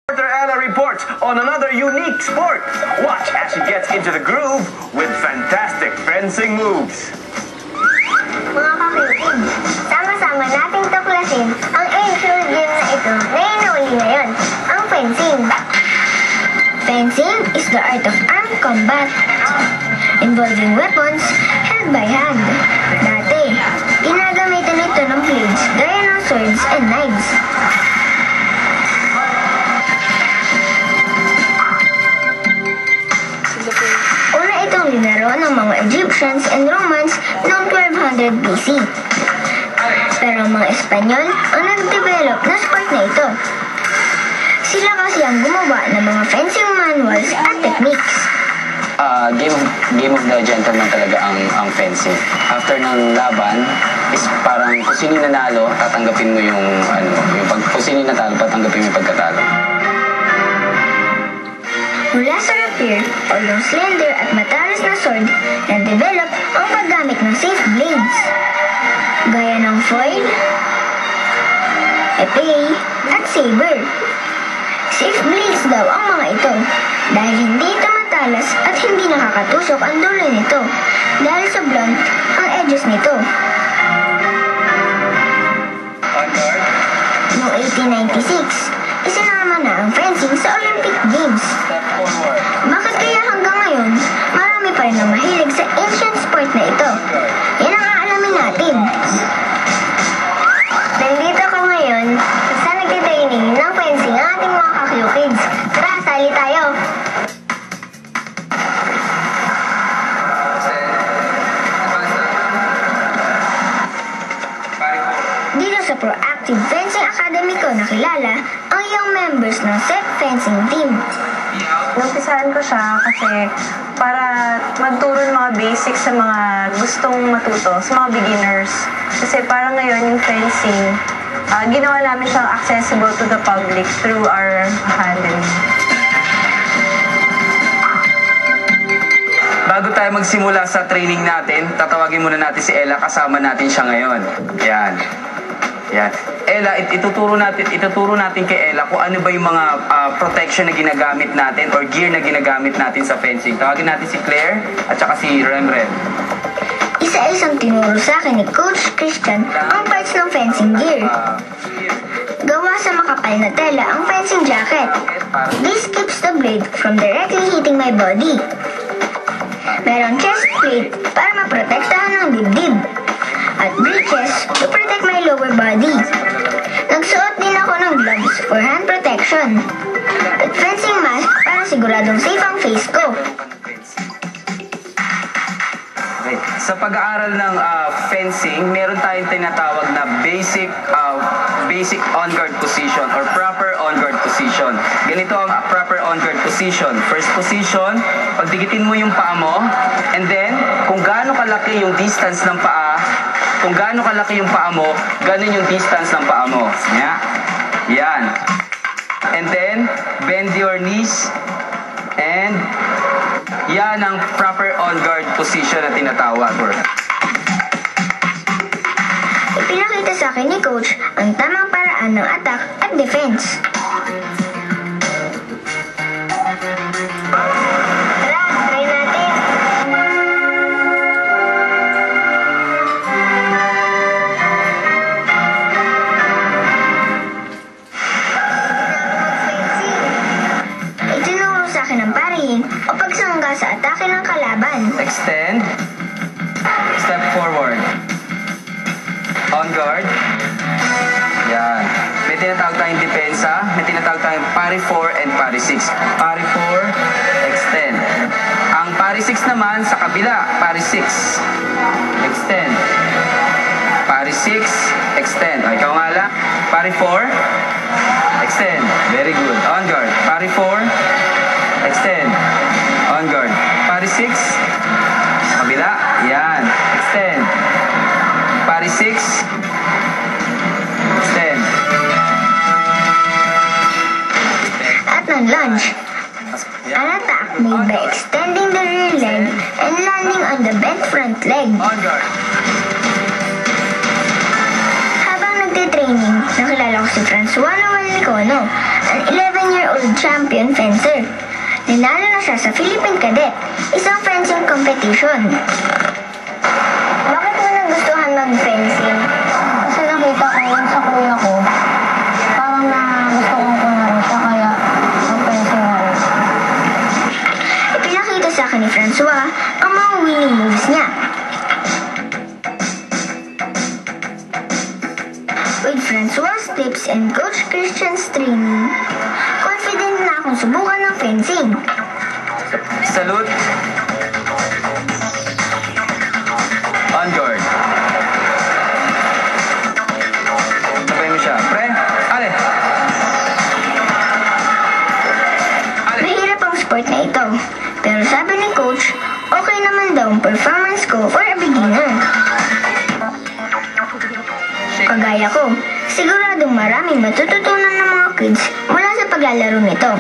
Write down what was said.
Reporter Ella reports on another unique sport. Watch as she gets into the groove with fantastic fencing moves. Mga kakitin, sama-sama nating tuklasin ang ancient game na ito na inuuli ngayon, ang fencing. Fencing is the art of armed combat involving weapons held by hand. Dati, ginagamitan ito ng blades gaya ng swords and knives. Una itong linaro ng mga Egyptians and Romans noong 1200 BC. Pero ang mga Espanyol ang nag-develop na sport na ito. Sila kasi ang gumawa ng mga fencing manuals at techniques. Game of the gentleman talaga ang fencing. After ng laban, is parang kung sino nanalo, tatanggapin mo kung sino natalo, tatanggapin mo yung pagkatalo. Mula sa rapier o yung slender at matalas na sword, na-develop ang paggamit ng safe blades. Gaya ng foil, epee, at saber. Safe blades daw ang mga ito dahil hindi ito matalas at hindi nakakatusok ang dulo nito dahil sa blunt ang edges nito. Noong 1896, isinama na ang fencing sa Olympic Games. Bakit kaya hanggang ngayon, marami pa rin ang mahilig sa ancient sport na ito? Yan ang aalamin natin. Nandito ko ngayon sa nagtitraining ng fencing ang ating mga ka-Q-Kids. Tara, sali tayo! Dito sa Proactive Fencing Academy ko nakilala ang young members ng SEP Fencing Team. Numpisahan ko siya kasi para magturo ng mga basics sa mga gustong matuto, sa mga beginners. Kasi para ngayon yung fencing, ginawa namin siyang accessible to the public through our academy. Bago tayo magsimula sa training natin, tatawagin muna natin si Ella, kasama natin siya ngayon. Yan. Ella, ituturo natin kay Ella kung ano ba yung mga protection na ginagamit natin or gear na ginagamit natin sa fencing. Tawagin natin si Claire at saka si Remren. Isa-isang tinuro sa akin ni Coach Christian ang parts ng fencing gear. Gawa sa makapal na tela ang fencing jacket. This keeps the blade from directly hitting my body. Meron chest plate para maprotektahan ng dibdib. At breeches to protect my lower body. Nagsuot din ako ng gloves for hand protection. At fencing mask para siguradong safe ang face ko. Okay. Sa pag-aaral ng fencing, meron tayong tinatawag na basic on-guard position or proper on-guard position. Ganito ang proper on-guard position. First position, pagdikitin mo yung paa mo, and then, kung gaano kalaki yung distance ng paa, kung gaano kalaki yung paa mo, ganun yung distance ng paa mo. Yan. And then, bend your knees, and yan ang proper on-guard position na tinatawag. Ipinakita sa akin ni Coach ang tamang paraan ng attack at defense. Tara, try natin! Itinuro sa akin ang parihin o pagsangga sa atake ng kalaban. Extend. Step forward. On guard. Yan. May tinatawag tayong depensa. May tinatawag tayong pari 4 and pari 6. Pari 4, extend. Ang pari 6 naman sa kabila. Pari 6. Extend. Pari 6, extend. O, ikaw nga lang. Pari 4, extend. Very good. On guard. Pari 4, extend. On guard. Pari 6, kabila. Yan. Extend. Pari 6, extend. At ng-lunge. An attack made by extending the rear leg and landing on the bent front leg. On guard. Habang nagtitraining, nakilala ko si Francois Noel Licono, an 11-year-old champion fencer. Nanalo na siya sa Philippine Cadet, isang fencing competition. Bakit mo nagustuhan mag-fencing? Kasi nakita ko yun sa kuya ko. Parang gusto kong kumaro siya, kaya mag-fencing na rin. Ipinakita sa akin ni Francois ang mga winning moves niya. With Francois' tips and Coach Christian's training, confident na akong subukan ng fencing. Salute. On guard. Sabay mo siya. Pre, ale. Ale. Mahirap ang sport na ito, pero sabi ni Coach, okay naman daw ang performance ko for a beginner. Kagaya ko, siguradong maraming matututunan ng mga kids mula sa paglalaro nito.